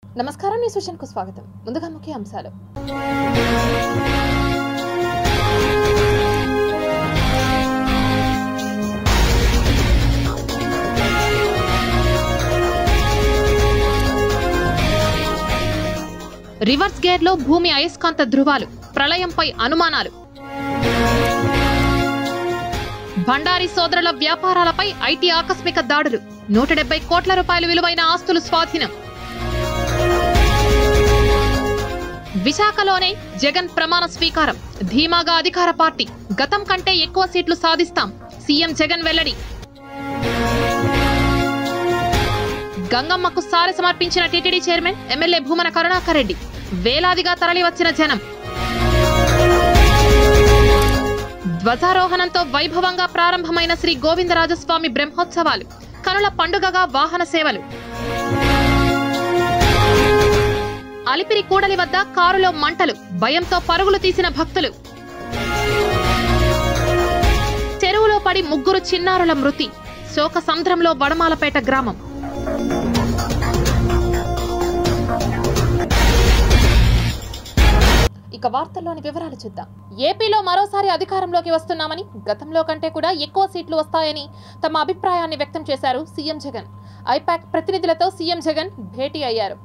నమస్కారం news vision కు స్వాగతం. ముందుగా ముఖ్య అంశాలు. రివర్స్ గేర్ లో భూమి అయస్కాంత ధృవాలు, ప్రళయంపై అనుమానాలు. భండారి సోదరుల వ్యాపారాలపై ఐటీ ఆకస్మిక దాడులు, 170 కోట్ల రూపాయల విలువైన ఆస్తులు స్వాధీనం. విశాఖలోనే జగన్ ప్రమాణ స్వీకారం, ధీమాగా అధికార పార్టీ, గతం కంటే ఎక్కువ సీట్లు సాధిస్తాం, సీఎం జగన్ వెల్లడి. గంగమ్మకు సారె సమర్పించిన TTD chairman MLA Bhumana Karunakar Reddy, వేలాదిగా తరలివచ్చిన జనం. ధ్వజారోహణంతో వైభవంగా ప్రారంభమైన శ్రీ గోవిందరాజస్వామి బ్రహ్మోత్సవాలు, కనుల పండుగగా వాహన సేవలు. అలిపిరి కూడలి వద్ద కారులో మంటలు, భయంతో పరుగులు తీసిన భక్తులు. చెరువులో పడి 3 చిన్నారుల మృతి, శోక సంద్రంలో వడమాలపేట గ్రామం. ఇక వార్తల్లోని వివరాలు చూద్దాం. ఏపీలో మరోసారి అధికారంలోకి వస్తున్నామని, గతంలో కంటే కూడా ఎక్కువ సీట్లు వస్తాయని తమ అభిప్రాయాన్ని వ్యక్తం చేశారు సీఎం జగన్. ఐపాక్ ప్రతినిధులతో సీఎం జగన్ భేటీ అయ్యారు.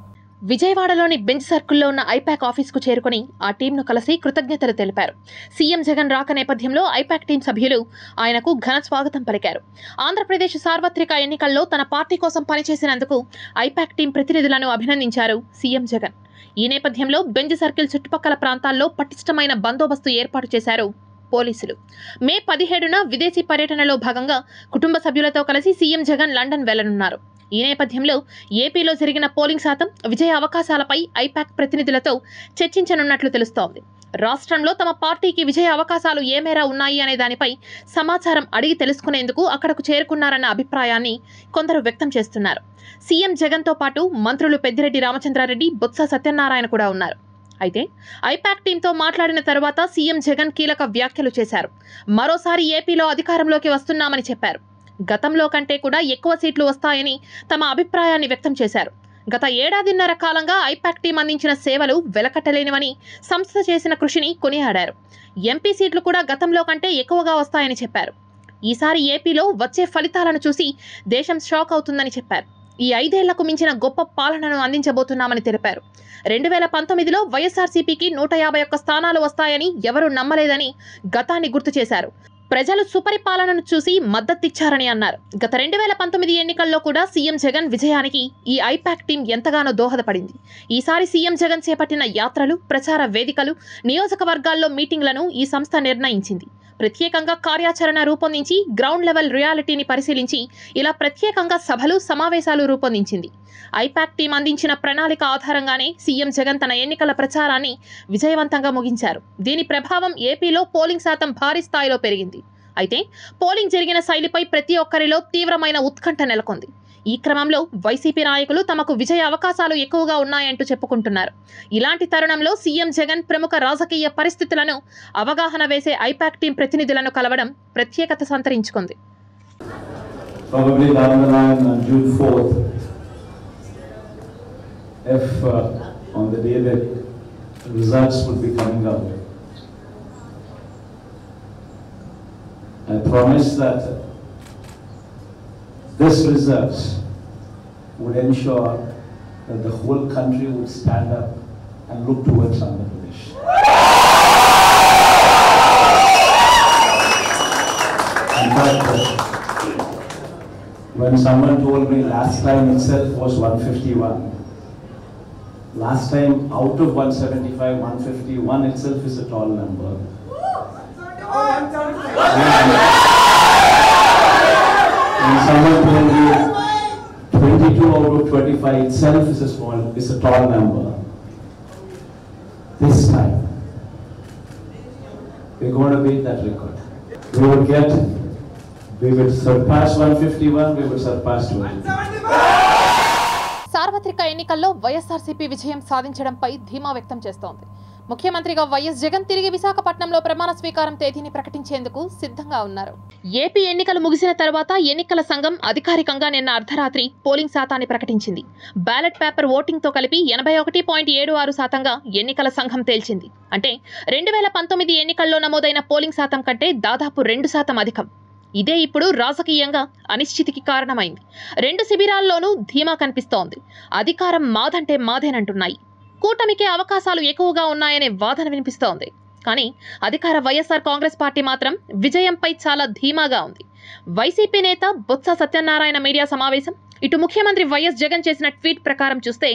విజయవాడలోని బెంచ్ సర్కిల్లో ఉన్న ఐపాక్ ఆఫీస్కు చేరుకుని ఆ టీంను కలిసి కృతజ్ఞతలు తెలిపారు. సీఎం జగన్ రాక నేపథ్యంలో ఐపాక్ టీం సభ్యులు ఆయనకు ఘన స్వాగతం పలికారు. ఆంధ్రప్రదేశ్ సార్వత్రిక ఎన్నికల్లో తన పార్టీ కోసం పనిచేసినందుకు ఐపాక్ టీం ప్రతినిధులను అభినందించారు సీఎం జగన్. ఈ నేపథ్యంలో బెంచ్ సర్కిల్ చుట్టుపక్కల ప్రాంతాల్లో పటిష్టమైన బందోబస్తు ఏర్పాటు చేశారు పోలీసులు. మే 17న విదేశీ పర్యటనలో భాగంగా కుటుంబ సభ్యులతో కలిసి సీఎం జగన్ లండన్ వెళ్లనున్నారు. ఈ నేపథ్యంలో ఏపీలో జరిగిన పోలింగ్ శాతం, విజయ అవకాశాలపై ఐపాక్ ప్రతినిధులతో చర్చించనున్నట్లు తెలుస్తోంది. రాష్ట్రంలో తమ పార్టీకి విజయ అవకాశాలు ఏ మేర ఉన్నాయి అనే దానిపై సమాచారం అడిగి తెలుసుకునేందుకు అక్కడకు చేరుకున్నారన్న అభిప్రాయాన్ని కొందరు వ్యక్తం చేస్తున్నారు. సీఎం జగన్తో పాటు మంత్రులు పెద్దిరెడ్డి రామచంద్రారెడ్డి, బొత్స సత్యనారాయణ కూడా ఉన్నారు. అయితే ఐపాక్ టీంతో మాట్లాడిన తర్వాత సీఎం జగన్ కీలక వ్యాఖ్యలు చేశారు. మరోసారి ఏపీలో అధికారంలోకి వస్తున్నామని చెప్పారు. గతంలో కంటే కూడా ఎక్కువ సీట్లు వస్తాయని తమ అభిప్రాయాన్ని వ్యక్తం చేశారు. గత 1.5 ఏళ్ల కాలంగా ఐపాక్ టీం అందించిన సేవలు వెలకట్టలేనివని, సంస్థ చేసిన కృషిని కొనియాడారు. ఎంపీ సీట్లు కూడా గతంలో కంటే ఎక్కువగా వస్తాయని చెప్పారు. ఈసారి ఏపీలో వచ్చే ఫలితాలను చూసి దేశం షాక్ అవుతుందని చెప్పారు. ఈ 5 ఏళ్లకు మించిన గొప్ప పాలనను అందించబోతున్నామని తెలిపారు. 2019లో వైఎస్ఆర్సీపీకి 151 స్థానాలు వస్తాయని ఎవరూ నమ్మలేదని గతాన్ని గుర్తు చేశారు. ప్రజలు సుపరిపాలనను చూసి మద్దతిచ్చారని అన్నారు. గత 2019 ఎన్నికల్లో కూడా సీఎం జగన్ విజయానికి ఈ ఐపాక్ టీం ఎంతగానో దోహదపడింది. ఈసారి సీఎం జగన్ చేపట్టిన యాత్రలు, ప్రచార వేదికలు, నియోజకవర్గాల్లో మీటింగ్లను ఈ సంస్థ నిర్ణయించింది. ప్రత్యేకంగా కార్యాచరణ రూపొందించి, గ్రౌండ్ లెవెల్ రియాలిటీని పరిశీలించి ఇలా ప్రత్యేకంగా సభలు, సమావేశాలు రూపొందించింది. ఐపాక్ టీం అందించిన ప్రణాళిక ఆధారంగానే సీఎం జగన్ తన ఎన్నికల ప్రచారాన్ని విజయవంతంగా ముగించారు. దీని ప్రభావం ఏపీలో పోలింగ్ శాతం భారీ స్థాయిలో పెరిగింది. అయితే పోలింగ్ జరిగిన శైలిపై ప్రతి ఒక్కరిలో తీవ్రమైన ఉత్కంఠ నెలకొంది. ఈ క్రమంలో వైసీపీ నాయకులు తమకు విజయ అవకాశాలు ఎక్కువగా ఉన్నాయంటూ చెప్పుకుంటున్నారు. ఇలాంటి తరుణంలో సీఎం జగన్ ప్రముఖ రాజకీయ పరిస్థితులను అవగాహన వేసే ఐపాక్ టీం ప్రతినిధులను కలవడం ప్రత్యేకత సంతరించుకుంది. If on the day that results would be coming out, I promise that this results would ensure that the whole country would stand up and look towards Andhra Pradesh. In fact, when someone told me last time itself was 151, last time out of 175, 151 itself is a tall number. And someone told me 22 out of 25 itself is a tall number. This time, we're going to beat that record. We will surpass 151, we will surpass 200. సార్వత్రిక ఎన్నికల్లో వైఎస్ఆర్సీపీ విజయం సాధించడంపై ధీమా వ్యక్తం చేస్తోంది. ముఖ్యమంత్రిగా YS Jagan తిరిగి విశాఖపట్నంలో ప్రమాణ స్వీకారం తేదీని ప్రకటించేందుకు సిద్ధంగా ఉన్నారు. ఏపీ ఎన్నికలు ముగిసిన తర్వాత ఎన్నికల సంఘం అధికారికంగా నిన్న అర్ధరాత్రి పోలింగ్ శాతాన్ని ప్రకటించింది. బ్యాలెట్ పేపర్ ఓటింగ్తో కలిపి 81.76% ఎన్నికల సంఘం తేల్చింది. అంటే 2019 ఎన్నికల్లో నమోదైన పోలింగ్ శాతం కంటే దాదాపు 2% అధికం. ఇదే ఇప్పుడు రాజకీయంగా అనిశ్చితికి కారణమైంది. రెండు శిబిరాల్లోనూ ధీమా కనిపిస్తోంది. అధికారం మాదంటే మాదేనంటున్నాయి. కూటమికే అవకాశాలు ఎక్కువగా ఉన్నాయనే వాదన వినిపిస్తోంది. కానీ అధికార వైఎస్ఆర్ కాంగ్రెస్ పార్టీ మాత్రం విజయంపై చాలా ధీమాగా ఉంది. వైసీపీ నేత బొత్స సత్యనారాయణ మీడియా సమావేశం, ఇటు ముఖ్యమంత్రి వైఎస్ జగన్ చేసిన ట్వీట్ ప్రకారం చూస్తే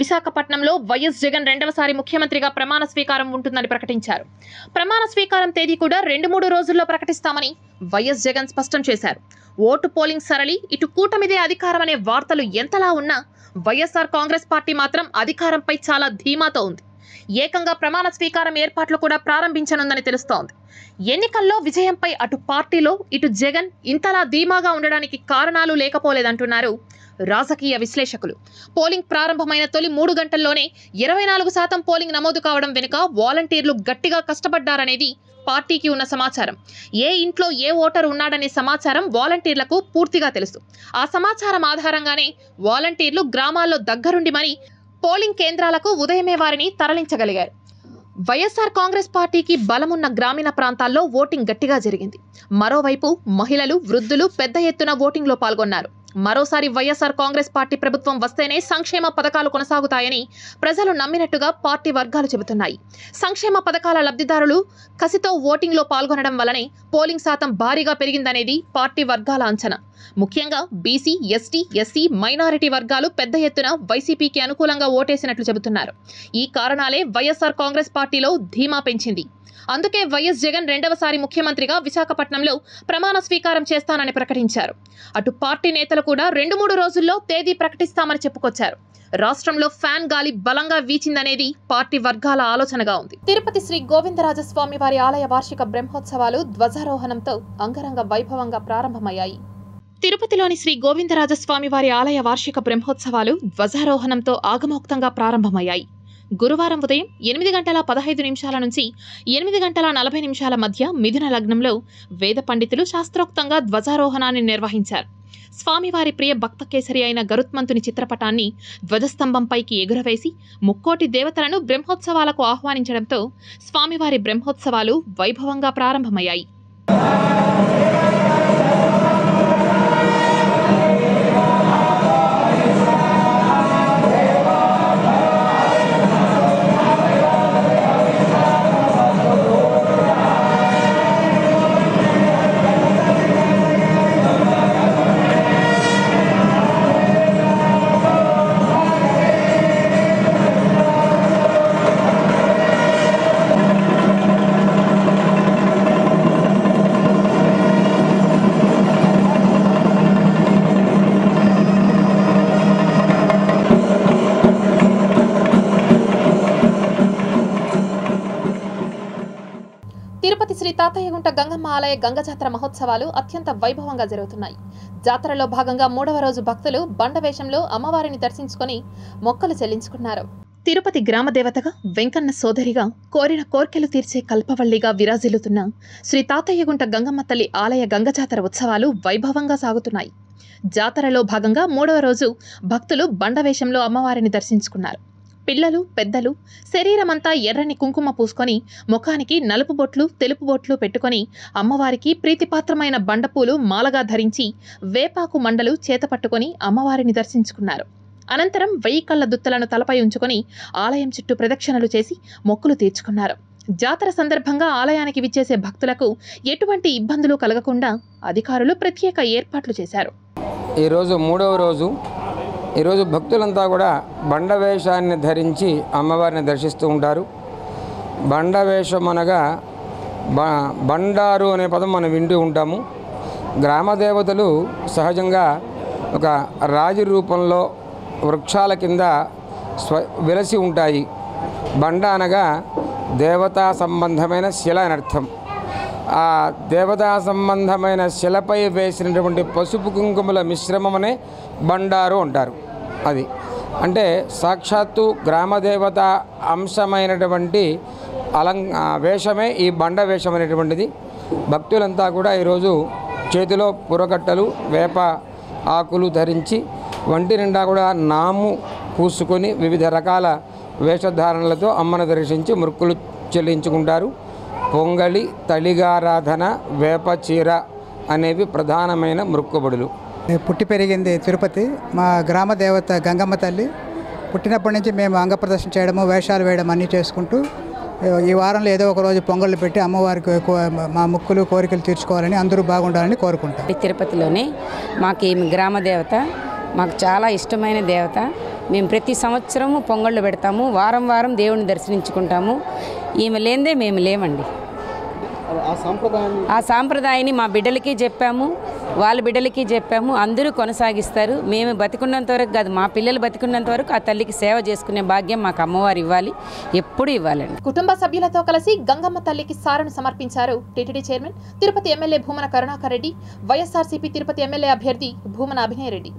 విశాఖపట్నంలో వైఎస్ జగన్ రెండవసారి ముఖ్యమంత్రిగా ప్రమాణ స్వీకారం ఉంటుందని ప్రకటించారు. ప్రమాణ స్వీకారం తేదీ కూడా 2-3 రోజుల్లో ప్రకటిస్తామని వైఎస్ జగన్ స్పష్టం చేశారు. ఓటు పోలింగ్ సరళి, ఇటు కూటమిదే అధికారం అనే వార్తలు ఎంతలా ఉన్నా వైఎస్ఆర్ కాంగ్రెస్ పార్టీ మాత్రం అధికారంపై చాలా ధీమాతో ఉంది. ఏకంగా ప్రమాణ స్వీకారం ఏర్పాట్లు కూడా ప్రారంభించనుందని తెలుస్తోంది. ఎన్నికల్లో విజయంపై అటు పార్టీలో ఇటు జగన్ ఇంతలా ధీమాగా ఉండడానికి కారణాలు లేకపోలేదంటున్నారు రాజకీయ విశ్లేషకులు. పోలింగ్ ప్రారంభమైన తొలి 3 గంటల్లోనే 24% పోలింగ్ నమోదు కావడం వెనుక వాలంటీర్లు గట్టిగా కష్టపడ్డారనేది పార్టీకి ఉన్న సమాచారం. ఏ ఇంట్లో ఏ ఓటరు ఉన్నాడనే సమాచారం వాలంటీర్లకు పూర్తిగా తెలుసు. ఆ సమాచారం ఆధారంగానే వాలంటీర్లు గ్రామాల్లో దగ్గరుండి మరీ పోలింగ్ కేంద్రాలకు ఉదయమే వారిని తరలించగలిగారు. వైఎస్ఆర్ కాంగ్రెస్ పార్టీకి బలమున్న గ్రామీణ ప్రాంతాల్లో ఓటింగ్ గట్టిగా జరిగింది. మరోవైపు మహిళలు, వృద్ధులు పెద్ద ఎత్తున ఓటింగ్లో పాల్గొన్నారు. మరోసారి వైఎస్ఆర్ కాంగ్రెస్ పార్టీ ప్రభుత్వం వస్తేనే సంక్షేమ పథకాలు కొనసాగుతాయని ప్రజలు నమ్మినట్టుగా పార్టీ వర్గాలు చెబుతున్నాయి. సంక్షేమ పథకాల లబ్ధిదారులు కసితో ఓటింగ్లో పాల్గొనడం వల్లనే పోలింగ్ శాతం భారీగా పెరిగిందనేది పార్టీ వర్గాల అంచనా. ముఖ్యంగా బీసీ, ఎస్టీ, ఎస్సీ, మైనారిటీ వర్గాలు పెద్ద ఎత్తున వైసీపీకి అనుకూలంగా ఓటేసినట్లు చెబుతున్నారు. ఈ కారణాలే వైఎస్ఆర్ కాంగ్రెస్ పార్టీలో ధీమా పెంచింది. అందుకే వైఎస్ జగన్ రెండవసారి ముఖ్యమంత్రిగా విశాఖపట్నంలో ప్రమాణ స్వీకారం చేస్తానని ప్రకటించారు. అటు పార్టీ నేతలు కూడా 2-3 రోజుల్లో తేదీ ప్రకటిస్తామని చెప్పుకొచ్చారు. రాష్ట్రంలో ఫ్యాన్ గాలి బలంగా వీచిందనేది పార్టీ వర్గాల ఆలోచనగా ఉంది. తిరుపతి శ్రీ గోవిందరాజస్వామి వారి ఆలయ వార్షిక బ్రహ్మోత్సవాలు ధ్వజారోహణంతో అంగరంగ వైభవంగా ప్రారంభమయ్యాయి. తిరుపతిలోని శ్రీ గోవిందరాజస్వామి వారి ఆలయ వార్షిక బ్రహ్మోత్సవాలు ధ్వజారోహణంతో ఆగమోక్తంగా ప్రారంభమయ్యాయి. గురువారం ఉదయం 8:15 నుంచి 8:40 మధ్య మిథున లగ్నంలో వేద పండితులు శాస్త్రోక్తంగా ధ్వజారోహణాన్ని నిర్వహించారు. స్వామివారి ప్రియ భక్త కేసరి అయిన గరుత్మంతుని చిత్రపటాన్ని ధ్వజస్తంభంపైకి ఎగురవేసి ముక్కోటి దేవతలను బ్రహ్మోత్సవాలకు ఆహ్వానించడంతో స్వామివారి బ్రహ్మోత్సవాలు వైభవంగా ప్రారంభమయ్యాయి. తిరుపతి శ్రీ తాతయ్యగుంట గంగమ్మ ఆలయ గంగజాతర మహోత్సవాలు అత్యంత వైభవంగా జరుగుతున్నాయి. జాతరలో భాగంగా 3వ రోజు భక్తులు బండవేషంలో అమ్మవారిని దర్శించుకుని మొక్కలు చెల్లించుకున్నారు. తిరుపతి గ్రామ దేవతగా, వెంకన్న సోదరిగా, కోరిన కోర్కెలు తీర్చే కల్పవల్లిగా విరాజిల్లుతున్న శ్రీ తాతయ్యగుంట గంగమ్మ తల్లి ఆలయ గంగజాతర ఉత్సవాలు వైభవంగా సాగుతున్నాయి. జాతరలో భాగంగా 3వ రోజు భక్తులు బండవేషంలో అమ్మవారిని దర్శించుకున్నారు. పిల్లలు, పెద్దలు శరీరమంతా ఎర్రని కుంకుమ పూసుకొని ముఖానికి నలుపు బొట్లు, తెలుపు బొట్లు పెట్టుకొని అమ్మవారికి ప్రీతిపాత్రమైన బండపూలు మాలగా ధరించి వేపాకు మండలు చేతపట్టుకొని అమ్మవారిని దర్శించుకున్నారు. అనంతరం 1000 కళ్ళ దుత్తలను తలపై ఉంచుకొని ఆలయం చుట్టూ ప్రదక్షిణలు చేసి మొక్కులు తీర్చుకున్నారు. జాతర సందర్భంగా ఆలయానికి విచ్చేసే భక్తులకు ఎటువంటి ఇబ్బందులు కలగకుండా అధికారులు ప్రత్యేక ఏర్పాట్లు చేశారు. ఈరోజు 3వ రోజు. ఈరోజు భక్తులంతా కూడా బండవేషాన్ని ధరించి అమ్మవారిని దర్శిస్తూ ఉంటారు. బండవేషం అనగా బండారు అనే పదం మనం వింటూ ఉంటాము. గ్రామ దేవతలు సహజంగా ఒక రాజు రూపంలో వృక్షాల కింద వెలసి ఉంటాయి. బండ అనగా దేవతా సంబంధమైన శిల అని అర్థం. ఆ దేవతా సంబంధమైన శిలపై వేసినటువంటి పసుపు కుంకుమల మిశ్రమమనే బండారు అంటారు. అది అంటే సాక్షాత్తు గ్రామదేవత అంశమైనటువంటి వేషమే ఈ బండ వేషం అనేటువంటిది. భక్తులంతా కూడా ఈరోజు చేతిలో పురకట్టలు వేప ఆకులు ధరించి వంటి నిండా కూడా నాము పూసుకొని వివిధ రకాల వేషధారణలతో అమ్మను దర్శించి మొక్కులు చెల్లించుకుంటారు. పొంగలి, తళిగారాధన, వేప చీర అనేవి ప్రధానమైన మొక్కుబడులు. పుట్టి పెరిగింది తిరుపతి. మా గ్రామ దేవత గంగమ్మ తల్లి. పుట్టినప్పటి నుంచి మేము అంగప్రదర్శన చేయడము, వేషాలు వేయడం అన్నీ చేసుకుంటూ ఈ వారంలో ఏదో ఒక రోజు పొంగళ్ళు పెట్టి అమ్మవారికి మా మొక్కులు కోరికలు తీర్చుకోవాలని, అందరూ బాగుండాలని కోరుకుంటాం. తిరుపతిలోనే మాకు ఈ గ్రామ దేవత మాకు చాలా ఇష్టమైన దేవత. మేము ప్రతి సంవత్సరము పొంగళ్ళు పెడతాము, వారం వారం దేవుని దర్శించుకుంటాము. ఈమె లేనిదే మేము లేమండి. ఆ సాంప్రదాయాన్ని మా బిడ్డలకి చెప్పాము, వాళ్ళ బిడ్డలకి చెప్పాము. అందరూ కొనసాగిస్తారు. మేము బతికున్నంత వరకు కాదు, మా పిల్లలు బతికున్నంత వరకు ఆ తల్లికి సేవ చేసుకునే భాగ్యం మాకు అమ్మవారు ఇవ్వాలి, ఎప్పుడు ఇవ్వాలండి. కుటుంబ సభ్యులతో కలిసి గంగమ్మ తల్లికి సారెను సమర్పించారు TTD chairman Tirupati MLA Bhumana Karunakar Reddy, YSRCP Tirupati MLA అభ్యర్థి భూమన అభినయ్ రెడ్డి.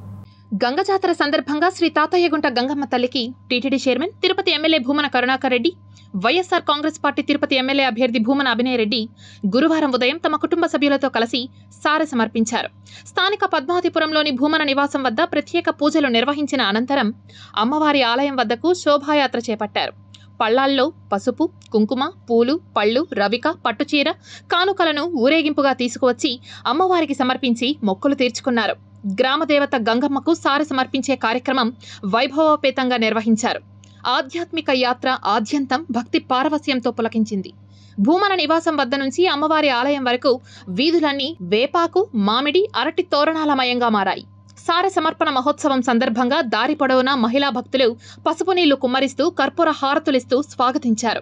గంగ జాతర సందర్భంగా శ్రీ తాతయ్యగుంట గంగమ్మ తల్లికి TTD chairman Tirupati MLA Bhumana Karunakar Reddy, YSR Congress party Tirupati MLA అభ్యర్థి భూమన అభినయ్ రెడ్డి గురువారం ఉదయం తమ కుటుంబ సభ్యులతో కలిసి సారె సమర్పించారు. స్థానిక పద్మావతిపురంలోని భూమన నివాసం వద్ద ప్రత్యేక పూజలు నిర్వహించిన అనంతరం అమ్మవారి ఆలయం వద్దకు శోభాయాత్ర చేపట్టారు. పళ్లాల్లో పసుపు, కుంకుమ, పూలు, పళ్ళు, రవిక, పట్టుచీర, కానుకలను ఊరేగింపుగా తీసుకువచ్చి అమ్మవారికి సమర్పించి మొక్కులు తీర్చుకున్నారు. గ్రామదేవత గంగమ్మకు సారె సమర్పించే కార్యక్రమం వైభవోపేతంగా నిర్వహించారు. ఆధ్యాత్మిక యాత్ర ఆద్యంతం భక్తి పారవస్యంతో పులకించింది. భూమన నివాసం వద్ద నుంచి అమ్మవారి ఆలయం వరకు వీధులన్నీ వేపాకు, మామిడి, అరటి తోరణాలమయంగా మారాయి. సారె సమర్పణ మహోత్సవం సందర్భంగా దారి పొడవునా మహిళా భక్తులు పసుపు నీళ్లు కుమ్మరిస్తూ కర్పూర హారతులిస్తూ స్వాగతించారు.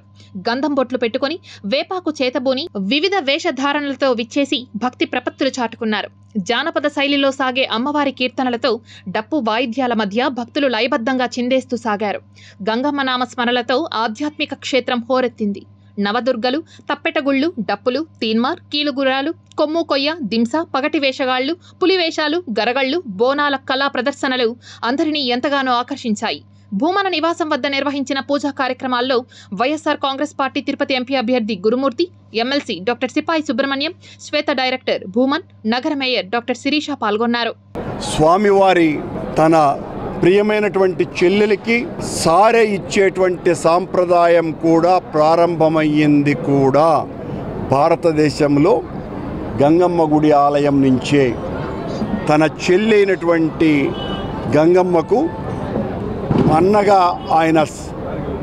గంధం బొట్లు పెట్టుకుని వేపాకు చేతబూని వివిధ వేషధారణలతో విచ్చేసి భక్తి ప్రపత్తులు చాటుకున్నారు. జానపద శైలిలో సాగే అమ్మవారి కీర్తనలతో డప్పు వాయిద్యాల మధ్య భక్తులు లయబద్ధంగా చిందేస్తూ సాగారు. గంగమ్మ నామస్మరణలతో ఆధ్యాత్మిక క్షేత్రం హోరెత్తింది. నవదుర్గలు, తప్పెటగుళ్ళు, డప్పులు, తీన్మార్, కీలుగురాలు, కొమ్ము కొయ్య, దింస, పగటి వేషగాళ్లు, పులివేషాలు, గరగళ్లు, బోనాల కళా ప్రదర్శనలు అందరినీ ఎంతగానో ఆకర్షించాయి. భూమన నివాసం వద్ద నిర్వహించిన పూజా కార్యక్రమాల్లో వైఎస్ఆర్ కాంగ్రెస్ పార్టీ తిరుపతి ఎంపీ అభ్యర్థి గురుమూర్తి, ఎమ్మెల్సీ డాక్టర్ సిపాయి సుబ్రహ్మణ్యం, శ్వేత డైరెక్టర్ భూమన్, నగర మేయర్ డాక్టర్ శిరీష పాల్గొన్నారు. స్వామివారి తన ప్రియమైనటువంటి చెల్లెలికి సారె ఇచ్చేటువంటి సాంప్రదాయం కూడా ప్రారంభమయ్యింది కూడా భారతదేశంలో గంగమ్మ గుడి ఆలయం నుంచే. తన చెల్లైనటువంటి గంగమ్మకు అన్నగా ఆయన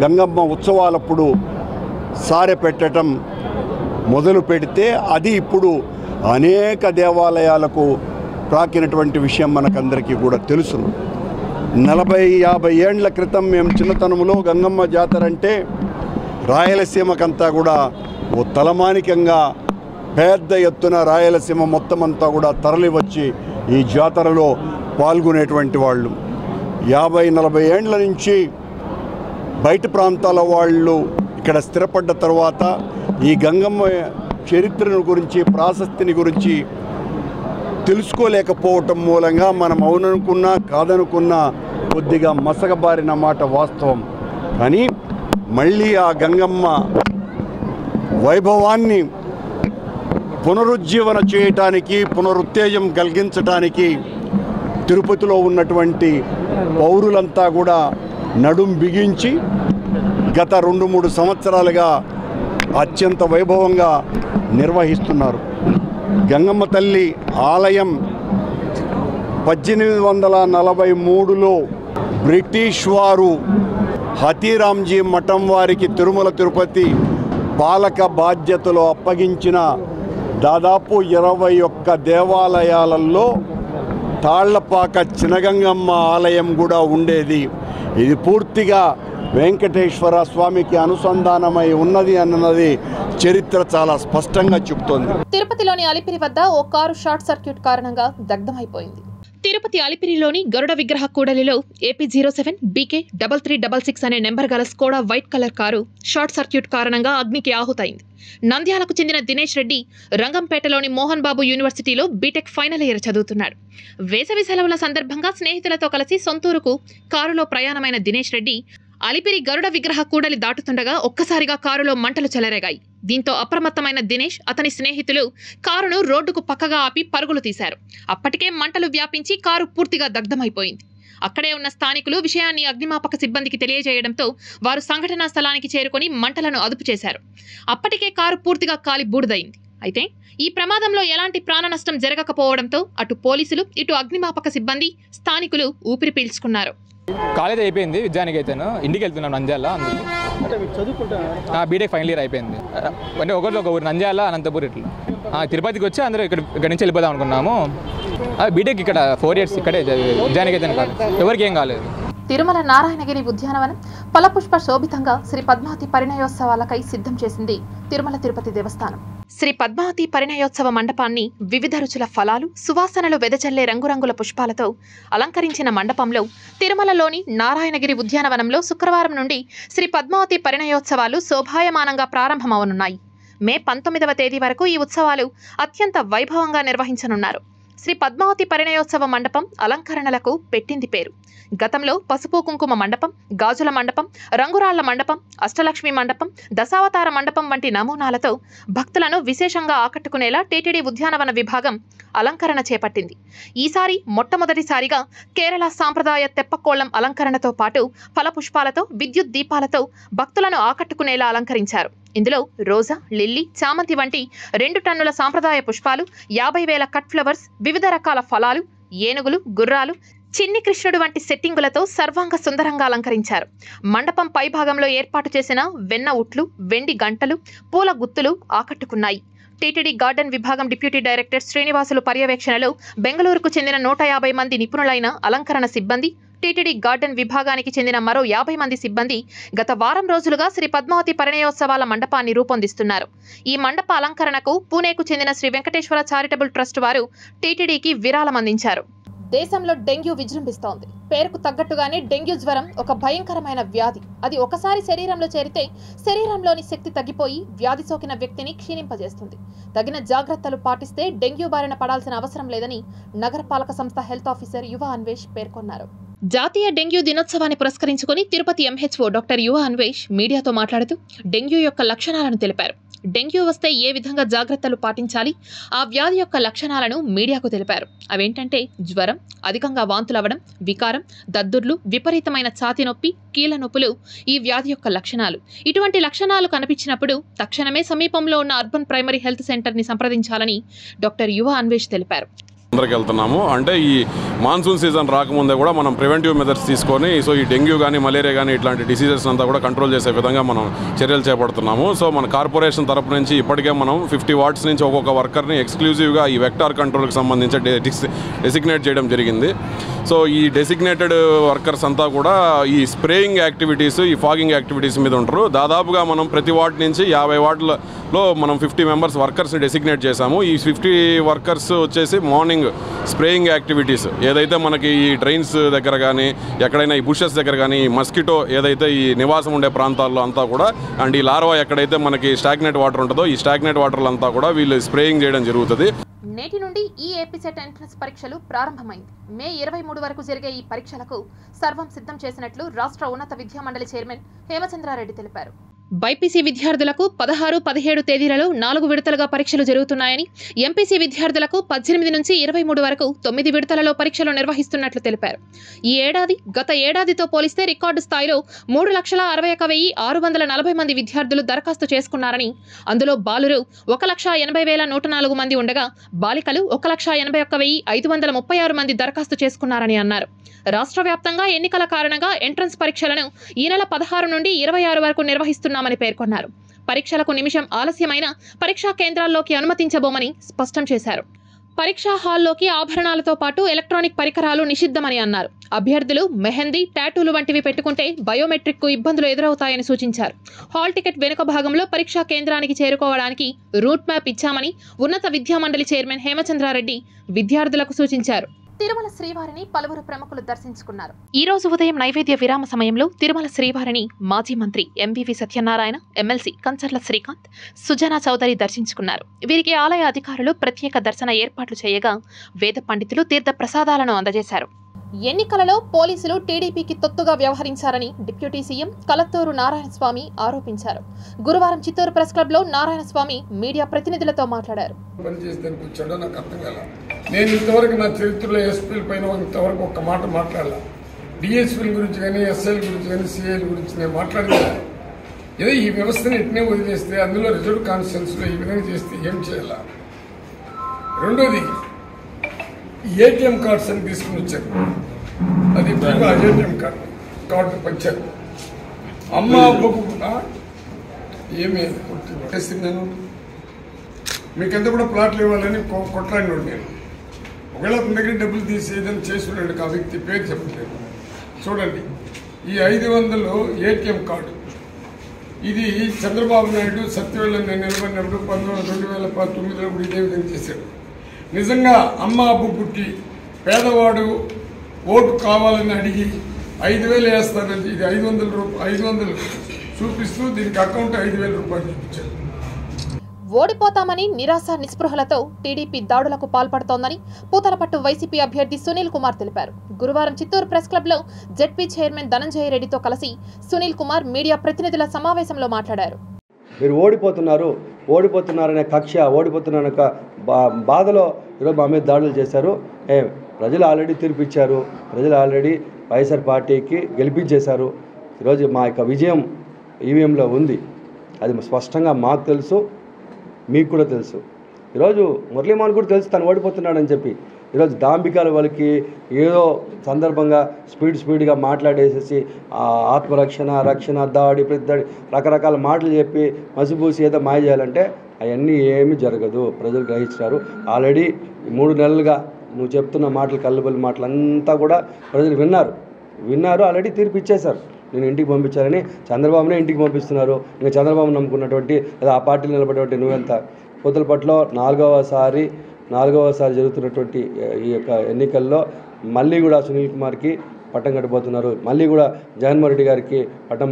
గంగమ్మ ఉత్సవాలప్పుడు సారె పెట్టడం మొదలు పెడితే అది ఇప్పుడు అనేక దేవాలయాలకు ప్రాకినటువంటి విషయం మనకందరికీ కూడా తెలుసు. 40-50 ఏండ్ల క్రితం మేము చిన్నతనంలో గంగమ్మ జాతర అంటే రాయలసీమకంతా కూడా ఓ తలమానికంగా పెద్ద ఎత్తున రాయలసీమ మొత్తం అంతా కూడా తరలి వచ్చి ఈ జాతరలో పాల్గొనేటువంటి వాళ్ళు. 50-40 ఏండ్ల నుంచి బయట ప్రాంతాల వాళ్ళు ఇక్కడ స్థిరపడ్డ తర్వాత ఈ గంగమ్మ చరిత్రను గురించి, ప్రాశస్తిని గురించి తెలుసుకోలేకపోవటం మూలంగా మనం అవుననుకున్నా కాదనుకున్నా కొద్దిగా మసకబారిన మాట వాస్తవం. కానీ మళ్ళీ ఆ గంగమ్మ వైభవాన్ని పునరుజ్జీవన చేయటానికి, పునరుత్తేజం కలిగించటానికి తిరుపతిలో ఉన్నటువంటి పౌరులంతా కూడా నడుం బిగించి గత 2-3 సంవత్సరాలుగా అత్యంత వైభవంగా నిర్వహిస్తున్నారు. గంగమ్మ తల్లి ఆలయం 1843లో బ్రిటిష్ వారు హతీరాంజీ మఠం వారికి తిరుమల తిరుపతి పాలక బాధ్యతలు అప్పగించిన దాదాపు 21 దేవాలయాలలో తాళ్లపాక చినగంగమ్మ ఆలయం కూడా ఉండేది. ఇది పూర్తిగా వెంకటేశ్వర స్వామికి అనుసంధానమై ఉన్నది అన్నది చరిత్ర చాలా స్పష్టంగా చెబుతోంది. తిరుపతిలోని అలిపిరి వద్ద ఓ కారు షార్ట్ సర్క్యూట్ కారణంగా దగ్ధమైపోయింది. తిరుపతి అలిపిరిలోని గరుడ విగ్రహ కూడలిలో ఏపీ 07 BK 3366 అనే నెంబర్ గల Skoda white colour car short circuit కారణంగా అగ్నికి ఆహుతైంది. నంద్యాలకు చెందిన దినేష్ రెడ్డి రంగంపేటలోని మోహన్ బాబు యూనివర్సిటీలో బీటెక్ ఫైనల్ ఇయర్ చదువుతున్నాడు. వేసవి సెలవుల సందర్భంగా స్నేహితులతో కలిసి సొంతూరుకు కారులో ప్రయాణమైన దినేష్ రెడ్డి అలిపిరి గరుడ విగ్రహ కూడలి దాటుతుండగా ఒక్కసారిగా కారులో మంటలు చెలరేగాయి. దీంతో అప్రమత్తమైన దినేష్, అతని స్నేహితులు కారును రోడ్డుకు పక్కగా ఆపి పరుగులు తీశారు. అప్పటికే మంటలు వ్యాపించి కారు పూర్తిగా దగ్ధమైపోయింది. అక్కడే ఉన్న స్థానికులు విషయాన్ని అగ్నిమాపక సిబ్బందికి తెలియజేయడంతో వారు సంఘటనా స్థలానికి చేరుకొని మంటలను అదుపు చేశారు. అప్పటికే కారు పూర్తిగా కాలి బూడిదైంది. అయితే ఈ ప్రమాదంలో ఎలాంటి ప్రాణ నష్టం జరగకపోవడంతో అటు పోలీసులు, ఇటు అగ్నిమాపక సిబ్బంది, స్థానికులు ఊపిరి పీల్చుకున్నారు. కాలేజ్ అయిపోయింది, విద్యానికి అయితేను ఇంటికి వెళ్తున్నాం నంద్యాల. బీటెక్ ఫైనల్ ఇయర్ అయిపోయింది. అంటే ఒకరిలో ఒక ఊరు నంద్యాల, అనంతపూర్ ఇట్లా తిరుపతికి వచ్చి అందరూ ఇక్కడి నుంచి వెళ్ళిపోదాం అనుకున్నాము. బీటెక్ ఇక్కడ 4 years ఇక్కడే విద్యానికి అయితే కాదు, ఎవరికి ఏం కాలేదు. తిరుమల నారాయణగిరి ఉద్యానవనం ఫలపుష్ప శోభితంగా శ్రీ పద్మావతి పరిణయోత్సవాలకై సిద్ధం చేసింది తిరుమల తిరుపతి దేవస్థానం. శ్రీ పద్మావతి పరిణయోత్సవ మండపాన్ని వివిధ రుచుల ఫలాలు, సువాసనలు వెదజల్లే రంగురంగుల పుష్పాలతో అలంకరించిన మండపంలో తిరుమలలోని నారాయణగిరి ఉద్యానవనంలో శుక్రవారం నుండి శ్రీ పద్మావతి పరిణయోత్సవాలు శోభాయమానంగా ప్రారంభమవనున్నాయి. మే 19వ తేదీ వరకు ఈ ఉత్సవాలు అత్యంత వైభవంగా నిర్వహించనున్నారు. శ్రీ పద్మావతి పరిణయోత్సవ మండపం అలంకరణలకు పెట్టింది పేరు. గతంలో పసుపు కుంకుమ మండపం, గాజుల మండపం, రంగురాళ్ల మండపం, అష్టలక్ష్మి మండపం, దశావతార మండపం వంటి నమూనాలతో భక్తులను విశేషంగా ఆకట్టుకునేలా టీటీడీ ఉద్యానవన విభాగం అలంకరణ చేపట్టింది. ఈసారి మొట్టమొదటిసారిగా కేరళ సాంప్రదాయ తెప్పకోళ్లం అలంకరణతో పాటు ఫలపుష్పాలతో, విద్యుత్ దీపాలతో భక్తులను ఆకట్టుకునేలా అలంకరించారు. ఇందులో రోజా, లిల్లీ, చామంతి వంటి 2 టన్నుల సాంప్రదాయ పుష్పాలు, 50,000 కట్ ఫ్లవర్స్, వివిధ రకాల ఫలాలు, ఏనుగులు, గుర్రాలు, చిన్ని కృష్ణుడు వంటి సెట్టింగులతో సర్వాంగ సుందరంగా అలంకరించారు. మండపం పైభాగంలో ఏర్పాటు చేసిన వెన్న ఉట్లు, వెండి గంటలు, పూల గుత్తులు ఆకట్టుకున్నాయి. టీటీడీ గార్డెన్ విభాగం డిప్యూటీ డైరెక్టర్ శ్రీనివాసులు పర్యవేక్షణలో బెంగళూరుకు చెందిన 150 మంది నిపుణులైన అలంకరణ సిబ్బంది, టీటీడీ గార్డెన్ విభాగానికి చెందిన మరో 50 మంది సిబ్బంది గత వారం రోజులుగా శ్రీ పద్మావతి పరిణయోత్సవాల మండపాన్ని రూపొందిస్తున్నారు. ఈ మండప అలంకరణకు పూణేకు చెందిన శ్రీ వెంకటేశ్వర చారిటబుల్ ట్రస్ట్ వారు టీటీడీకి విరాళం అందించారు. దేశంలో డెంగ్యూ విజృంభిస్తోంది. పేరుకు తగ్గట్టుగానే డెంగ్యూ జ్వరం ఒక భయంకరమైన వ్యాధి. అది ఒకసారి శరీరంలో చేరితే శరీరంలోని శక్తి తగ్గిపోయి వ్యాధి సోకిన వ్యక్తిని క్షీణింపజేస్తుంది. తగిన జాగ్రత్తలు పాటిస్తే డెంగ్యూ బారిన పడాల్సిన అవసరం లేదని నగరపాలక సంస్థ హెల్త్ ఆఫీసర్ యువ అన్వేష్ పేర్కొన్నారు. జాతీయ డెంగ్యూ దినోత్సవాన్ని పురస్కరించుకుని తిరుపతి ఎంహెచ్ఓ డాక్టర్ యువ అన్వేష్ మీడియాతో మాట్లాడుతూ డెంగ్యూ యొక్క లక్షణాలను తెలిపారు. డెంగ్యూ వస్తే ఏ విధంగా జాగ్రత్తలు పాటించాలి, ఆ వ్యాధి యొక్క లక్షణాలను మీడియాకు తెలిపారు. అవేంటంటే జ్వరం, అధికంగా వాంతులవ్వడం, వికారం, దద్దుర్లు, విపరీతమైన ఛాతీ నొప్పి, కీళ్ల నొప్పులు ఈ వ్యాధి యొక్క లక్షణాలు. ఇటువంటి లక్షణాలు కనిపించినప్పుడు తక్షణమే సమీపంలో ఉన్న అర్బన్ ప్రైమరీ హెల్త్ సెంటర్ని సంప్రదించాలని డాక్టర్ యువ అన్వేష్ తెలిపారు. అందరికి వెళ్తున్నాము అంటే ఈ మాన్సూన్ సీజన్ రాకముందే కూడా మనం ప్రివెంటివ్ మెథడ్స్ తీసుకొని సో ఈ డెంగ్యూ కానీ మలేరియా కానీ ఇట్లాంటి డిసీజెస్ అంతా కూడా కంట్రోల్ చేసే విధంగా మనం చర్యలు చేపడుతున్నాము. సో మన కార్పొరేషన్ తరపు నుంచి ఇప్పటికే మనం 50 వార్డ్స్ నుంచి ఒక్కొక్క వర్కర్ని ఎక్స్క్లూజివ్గా ఈ వెక్టార్ కంట్రోల్కి సంబంధించి డెసిగ్నేట్ చేయడం జరిగింది. సో ఈ డెసిగ్నేటెడ్ వర్కర్స్ అంతా కూడా ఈ స్ప్రేయింగ్ యాక్టివిటీస్, ఈ ఫాగింగ్ యాక్టివిటీస్ మీద ఉంటారు. దాదాపుగా మనం ప్రతి వార్డు నుంచి 50 వార్డులలో మనం 50 మెంబర్స్ వర్కర్స్ని డెసిగ్నేట్ చేశాము. ఈ 50 వర్కర్స్ వచ్చేసి మార్నింగ్ స్ప్రేయింగ్ యాక్టివిటీస్ ఏదైతే మనకి ఈ డ్రైన్స్ దగ్గర కానీ ఎక్కడైనా ఈ బుషెస్ దగ్గర కానీ ఈ మస్కిటో ఏదైతే ఈ నివాసం ఉండే ప్రాంతాల్లో అంతా కూడా అండ్ ఈ లార్వా ఎక్కడైతే మనకి స్టాగ్నెట్ వాటర్ ఉంటుందో ఈ స్టాగ్నెట్ వాటర్లు అంతా కూడా వీళ్ళు స్ప్రేయింగ్ చేయడం జరుగుతుంది. నేటి నుండి ఈ ఏపీసెట్ ఎంట్రన్స్ పరీక్షలు ప్రారంభమైంది. మే 23 వరకు జరిగే ఈ పరీక్షలకు సర్వం సిద్ధం చేసినట్లు రాష్ట్ర ఉన్నత విద్యా మండలి చైర్మన్ హేమచంద్రారెడ్డి తెలిపారు. బైపీసీ విద్యార్థులకు 16, 17 తేదీలలో 4 విడతలుగా పరీక్షలు జరుగుతున్నాయని, ఎంపీసీ విద్యార్థులకు 18 నుంచి 23 వరకు 9 విడతలలో పరీక్షలు నిర్వహిస్తున్నట్లు తెలిపారు. ఈ ఏడాది గత ఏడాదితో పోలిస్తే రికార్డు స్థాయిలో 3,61,640 మంది విద్యార్థులు దరఖాస్తు చేసుకున్నారని, అందులో బాలురు 1,80,104 మంది ఉండగా బాలికలు 1,81,536 మంది దరఖాస్తు చేసుకున్నారని అన్నారు. రాష్ట్ర వ్యాప్తంగా ఎన్నికల కారణంగా ఎంట్రన్స్ పరీక్షలను ఈ నెల 16 నుండి 26 వరకు నిర్వహిస్తున్నామని పేర్కొన్నారు. పరీక్షలకు నిమిషం ఆలస్యమైన పరీక్షా కేంద్రాల్లోకి అనుమతించబోమని స్పష్టం చేశారు. పరీక్షా హాల్లోకి ఆభరణాలతో పాటు ఎలక్ట్రానిక్ పరికరాలు నిషిద్ధమని అన్నారు. అభ్యర్థులు మెహందీ, టాటూలు వంటివి పెట్టుకుంటే బయోమెట్రిక్కు ఇబ్బందులు ఎదురవుతాయని సూచించారు. హాల్ టికెట్ వెనుక భాగంలో పరీక్షా కేంద్రానికి చేరుకోవడానికి రూట్ మ్యాప్ ఇచ్చామని ఉన్నత విద్యామండలి చైర్మన్ హేమచంద్రారెడ్డి విద్యార్థులకు సూచించారు. తిరుమల శ్రీవారిని పలువురు ప్రముఖులు దర్శించుకున్నారు. ఈ రోజు ఉదయం నైవేద్య విరామ సమయంలో తిరుమల శ్రీవారిని మాజీ మంత్రి ఎంవివి సత్యనారాయణ, ఎమ్మెల్సీ కంచర్ల శ్రీకాంత్, సుజనా చౌదరి దర్శించుకున్నారు. వీరికి ఆలయ అధికారులు ప్రత్యేక దర్శన ఏర్పాట్లు చేయగా వేద పండితులు తీర్థ ప్రసాదాలను అందజేశారు. ఎన్నికలలో పోలీసులు టీడీపీకి తొత్తుగా వ్యవహరించారని డిప్యూటీ సీఎం కలత్తూరు నారాయణస్వామి ఆరోపించారు. గురువారం చిత్తూరు ప్రెస్ క్లబ్లో నారాయణస్వామి మీడియా ప్రతినిధులతో మాట్లాడారు. నేను ఇంతవరకు నా చరిత్రలో ఎస్పీల పైన ఇంతవరకు ఒక్క మాట మాట్లాడాల. డిఎస్పీల గురించి కానీ, ఎస్ఐల గురించి కానీ, సిఐల గురించి నేను మాట్లాడలేదు. ఏదో ఈ వ్యవస్థను ఎట్నే వదిలేస్తే, అందులో రిజర్వ్ కాన్స్టిట్యూన్సీలో ఈ విధంగా చేస్తే ఏం చేయాలా? రెండోది, ఏటీఎం కార్డ్స్ అని తీసుకుని వచ్చారు. అది ఏటీఎం కార్డు పంచారు. అమ్మ అబ్బకు ఏమి నేను మీకంతా కూడా ప్లాట్లు ఇవ్వాలని కొట్లాడినోడు నేను. ఒకవేళ అతని దగ్గర డబ్బులు తీసి ఏదైనా చేస్తున్నాడు ఆ వ్యక్తి పేరు చెప్పట్లేదు. చూడండి, ఈ 500 ఏటీఎం కార్డు ఇది చంద్రబాబు నాయుడు సత్యవేళ నేను నిలబడినప్పుడు 2019లో కూడా ఇదే విధంగా చేశాడు. నిజంగా అమ్మ అబ్బు పుట్టి పేదవాడు ఓటు కావాలని అడిగి 5,000 వేస్తానని ఇది 500 చూపిస్తూ దీనికి అకౌంట్ 5,000 రూపాయలు చూపించాడు. ఓడిపోతామని నిరాశ నిస్పృహలతో టీడీపీ దాడులకు పాల్పడుతోందని పూతలపట్టు వైసీపీ అభ్యర్థి సునీల్ కుమార్ తెలిపారు. గురువారం చిత్తూరు ప్రెస్ క్లబ్లో జెడ్పీ చైర్మన్ ధనంజయ రెడ్డితో కలిసి సునీల్ కుమార్ మీడియా ప్రతినిధుల సమావేశంలో మాట్లాడారు. మీరు ఓడిపోతున్నారనే కక్ష, ఓడిపోతున్నారనే బాధలో ఈరోజు మా మీద దాడులు చేశారు. ప్రజలు ఆల్రెడీ తీర్పిచ్చారు. ప్రజలు ఆల్రెడీ వైఎస్ఆర్ పార్టీకి గెలిపించేశారు. ఈరోజు మా యొక్క విజయం ఈవీఎంలో ఉంది. అది స్పష్టంగా మాకు తెలుసు, మీకు కూడా తెలుసు. ఈరోజు మురళీమోహన్ కూడా తెలుసు తను ఓడిపోతున్నాడని చెప్పి. ఈరోజు దాంబికాల వాళ్ళకి ఏదో సందర్భంగా స్పీడ్గా మాట్లాడేసేసి రక్షణ దాడి ప్రతి రకరకాల మాటలు చెప్పి మసిపూసి ఏదో మాయ చేయాలంటే అవన్నీ ఏమీ జరగదు. ప్రజలు గ్రహించారు. ఆల్రెడీ 3 నెలలుగా నువ్వు చెప్తున్న మాటలు, కల్లుబల్లి మాటలు అంతా కూడా ప్రజలు విన్నారు. ఆల్రెడీ తీర్పు ఇచ్చేశారు. నేను ఇంటికి పంపించాలని చంద్రబాబునే ఇంటికి పంపిస్తున్నారు. ఇంకా చంద్రబాబు నమ్ముకున్నటువంటి లేదా ఆ పార్టీలు నిలబడేటువంటి నువ్వెంత. పూతలపట్టులో 4వసారి జరుగుతున్నటువంటి ఈ యొక్క ఎన్నికల్లో మళ్ళీ కూడా సునీల్ కుమార్కి పట్టం కట్టబోతున్నారు. మళ్ళీ కూడా జగన్మోహన్ రెడ్డి గారికి పట్టం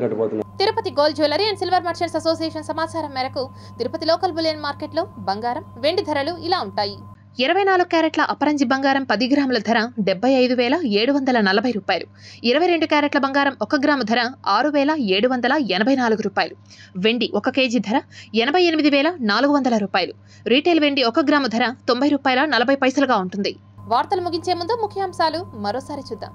కట్టబోతున్నారు. Tirupati gold jewellery and silver merchants association సమాచారం మేరకు తిరుపతి లోకల్ బులియన్ మార్కెట్లో బంగారం, వెండి ధరలు ఇలా ఉంటాయి. 24 క్యారెట్ల అపరంజి బంగారం 10 గ్రాముల ధర 75,740 రూపాయలు. 22 క్యారెట్ల బంగారం 1 గ్రాము ధర 6,784 రూపాయలు. వెండి 1 కేజీ ధర 88,400 రూపాయలు. రీటైల్ వెండి 1 గ్రాము ధర 90 రూపాయల 40 పైసలుగా ఉంటుంది. వార్తలు ముగించే ముందు ముఖ్యాంశాలు మరోసారి చూద్దాం.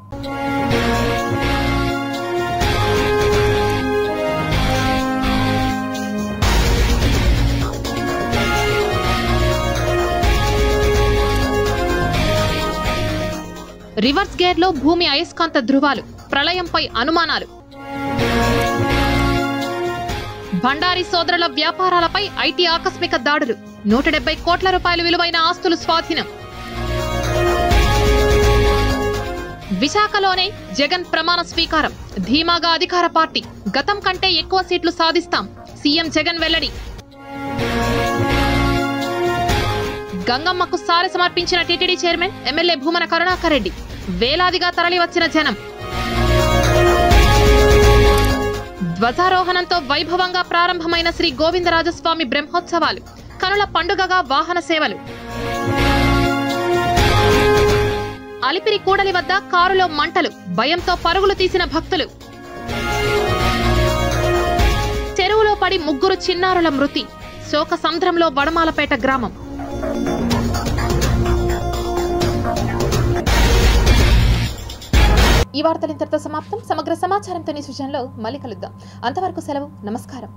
రివర్స్ గేర్లో భూమి అయస్కాంత ధృవాలు, ప్రళయంపై అనుమానాలు. భండారి సోదరుల వ్యాపారాలపై ఐటీ ఆకస్మిక దాడులు, 170 కోట్ల రూపాయల విలువైన ఆస్తులు స్వాధీనం. విశాఖలోనే జగన్ ప్రమాణ స్వీకారం, ధీమాగా అధికార పార్టీ, గతం కంటే ఎక్కువ సీట్లు సాధిస్తాం, సీఎం జగన్ వెల్లడి. గంగమ్మకు సారె సమర్పించిన TTD chairman MLA Bhumana Karunakar Reddy, వేలాదిగా తరలివచ్చిన జనం. ధ్వజారోహణంతో వైభవంగా ప్రారంభమైన శ్రీ గోవిందరాజస్వామి బ్రహ్మోత్సవాలు, కనుల పండుగగా వాహన సేవలు. అలిపిరి కూడలి వద్ద కారులో మంటలు, భయంతో పరుగులు తీసిన భక్తులు. చెరువులో పడి 3 చిన్నారుల మృతి, శోక సంద్రంలో వడమాలపేట గ్రామం. ఈ వార్తలు ఇంతటితో సమాప్తం. సమగ్ర సమాచారంతో నీ సూచనలో మళ్ళీ కలుద్దాం. అంతవరకు సెలవు. నమస్కారం.